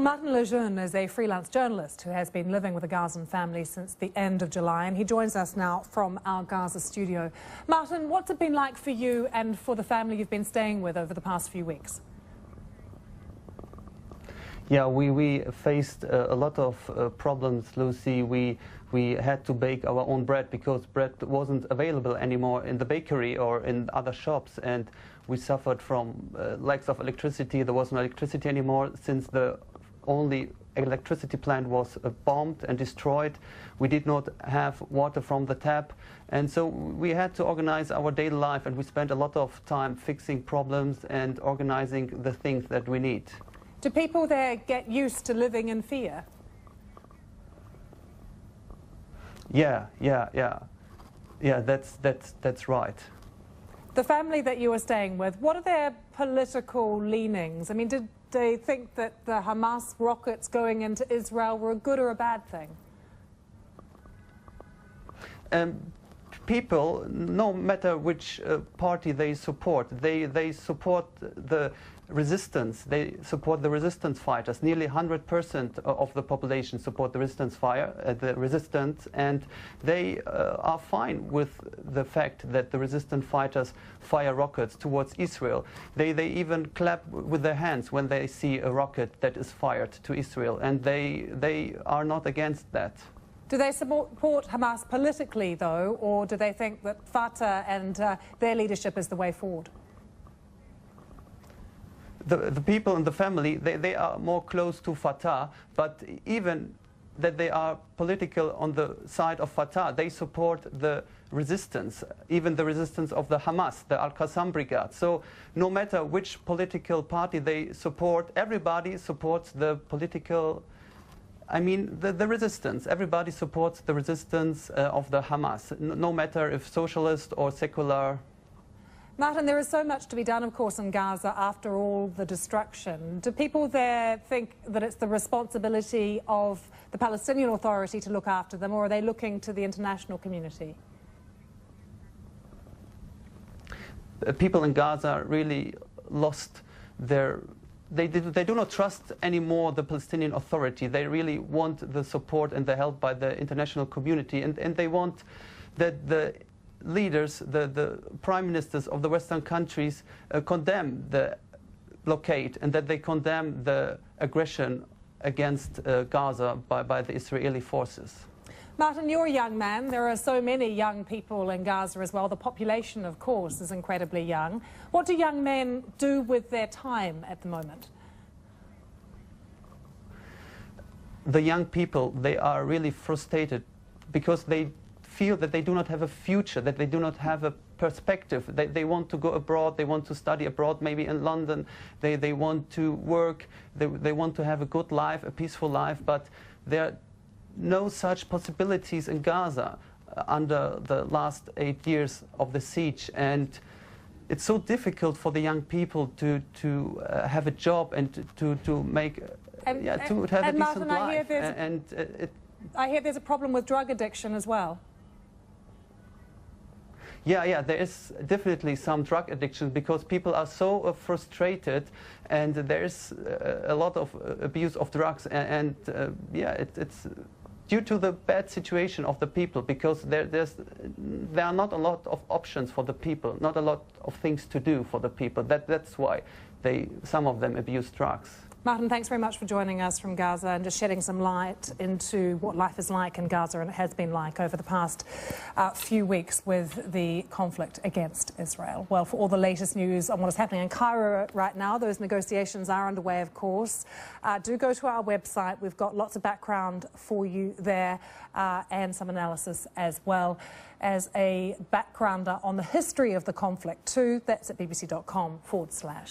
Well, Martin Lejeune is a freelance journalist who has been living with a Gazan family since the end of July, and he joins us now from our Gaza studio. Martin, what's it been like for you and for the family you've been staying with over the past few weeks? Yeah, we faced a lot of problems, Lucy. We had to bake our own bread because bread wasn't available anymore in the bakery or in other shops, and we suffered from lacks of electricity. There was no electricity anymore since the only electricity plant was bombed and destroyed. We did not have water from the tap, and so we had to organize our daily life, and we spent a lot of time fixing problems and organizing the things that we need. Do people there get used to living in fear? Yeah, that's right. The family that you were staying with, what are their political leanings? I mean, did they think that the Hamas rockets going into Israel were a good or a bad thing? People, no matter which party they support, they support the resistance. They support the resistance fighters. Nearly 100% of the population support the resistance, and they are fine with the fact that the resistance fighters fire rockets towards Israel. They even clap with their hands when they see a rocket that is fired to Israel, and they are not against that. Do they support Hamas politically, though, or do they think that Fatah and their leadership is the way forward? The people in the family, they are more close to Fatah, but even that they are political on the side of Fatah, they support the resistance, even the resistance of the Hamas, the Al-Qassam Brigade. So no matter which political party they support, everybody supports the political, the resistance. Everybody supports the resistance of the Hamas, no matter if socialist or secular. Martin, there is so much to be done, of course, in Gaza after all the destruction. Do people there think that it's the responsibility of the Palestinian Authority to look after them, or are they looking to the international community? People in Gaza really lost their... They do not trust anymore the Palestinian Authority. They really want the support and the help by the international community, and they want that the leaders, the prime ministers of the Western countries condemn the blockade, and that they condemn the aggression against Gaza by the Israeli forces. Martin, you're a young man. There are so many young people in Gaza as well. The population, of course, is incredibly young. What do young men do with their time at the moment? The young people, they are really frustrated because they feel that they do not have a future, that they do not have a perspective. They want to go abroad, they want to study abroad, maybe in London. They want to work, they want to have a good life, a peaceful life, but there are no such possibilities in Gaza under the last 8 years of the siege. And it's so difficult for the young people to have a job and to have a decent life. I hear there's a problem with drug addiction as well. Yeah, there is definitely some drug addiction because people are so frustrated, and there is a lot of abuse of drugs, and it's due to the bad situation of the people, because there are not a lot of options for the people, not a lot of things to do for the people. That's why some of them abuse drugs. Martin, thanks very much for joining us from Gaza and just shedding some light into what life is like in Gaza, and it has been like over the past few weeks with the conflict against Israel. Well, for all the latest news on what is happening in Cairo right now, those negotiations are underway, of course. Do go to our website. We've got lots of background for you there and some analysis as well as a backgrounder on the history of the conflict too. That's at bbc.com/Gaza.